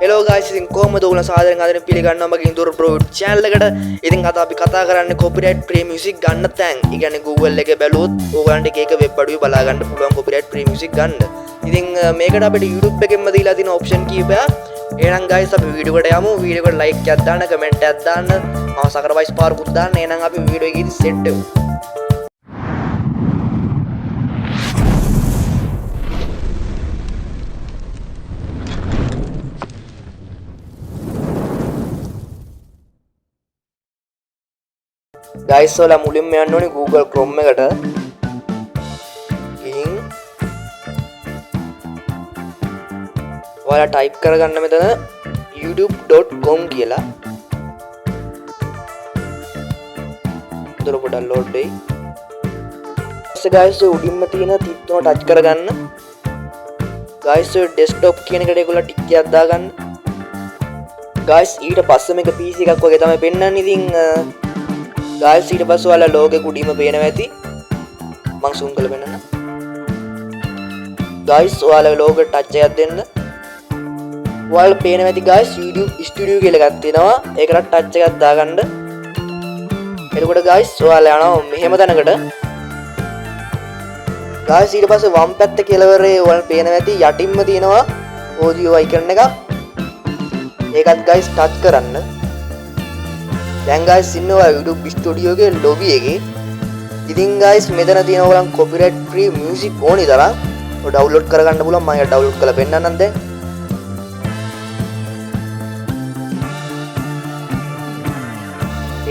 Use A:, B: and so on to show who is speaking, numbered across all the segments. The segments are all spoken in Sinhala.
A: Hello guys, ඉතින් කොහමද ඔයගොල්ලෝ සාදරයෙන් ආදරෙන් පිළිගන්නවා මගේ ඉන්දෝර බ්‍රෝ channel එකට. ඉතින් අද අපි කතා කරන්නේ copyright free music ගන්න තැන්. ඒ කියන්නේ Google එකේ බැලුවොත් ඕගලන්ට එක වෙබ් අඩුවේ බලා ගන්න පුළුවන් copyright free music ගන්න. ඉතින් මේකට අපිට YouTube එකෙන්ම දීලා තියෙන option කීපයක්. එහෙනම් guys අපි වීඩියෝ එකට යමු. වීඩියෝ එකට like එකක් දාන්න, comment එකක් දාන්න, subscribe පාරකුත් දාන්න. එහෙනම් අපි වීඩියෝ එකේදී set වෙමු. guys ඔයාලා මුලින්ම යන්න ඕනේ Google Chrome එකට. ගිහින් ඔයාලා type කරගන්න මෙතන youtube.com කියලා. උඩ පොඩක් load වෙයි. ඊට guys උඩින්ම තියෙන තිත් තුන touch කරගන්න. guys desktop කියන එකට ඒගොල්ලෝ ටික් එකක් දාගන්න. guys ඊට පස්සේ මේක PC එකක් වගේ තමයි පෙන්වන්නේ. ඉතින් guys ඊට පස්සේ ඔයාලා ලෝගෝ කුඩීම පේනවා ඇති. මම zoom කරලා පෙන්නන්න. guys ඔයාලා ලෝගෝ ටච් එකක් දෙන්න. ඔයාලා පේනවා ඇති guys YouTube studio කියලා එකක් තියෙනවා. ඒකට ටච් එකක් දාගන්න. එතකොට guys ඔයාලා යනවා මෙහෙම තැනකට. guys ඊට පස්සේ වම් පැත්තේ කෙළවරේ ඔයාලා පේනවා ඇති යටින්ම තියෙනවා audio icon එකක්. ඒකත් guys ටච් කරන්න. දැන් guys ඉන්නවා YouTube studio එකේ lobby එකේ. ඉතින් guys මෙතන තියෙන ඔයගලන් copyright free music ඕනි තරම් ඔය download කරගන්න පුළුවන්. මම ඒක download කරලා පෙන්නන්නම් දැන්.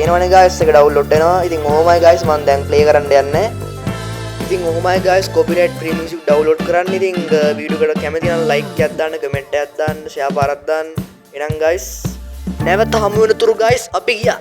A: එනවනේ guys ඒක download වෙනවා. ඉතින් ඔහොමයි guys මම දැන් play කරන්න යන්නේ. ඉතින් ඔහොමයි guys copyright free music download කරන්න. ඉතින් වීඩියෝ එකට කැමති නම් like එකක් දාන්න, comment එකක් දාන්න, share පාරක් දාන්න. එහෙනම් guys නැවත හමු වෙනතුරු guys අපි ගියා.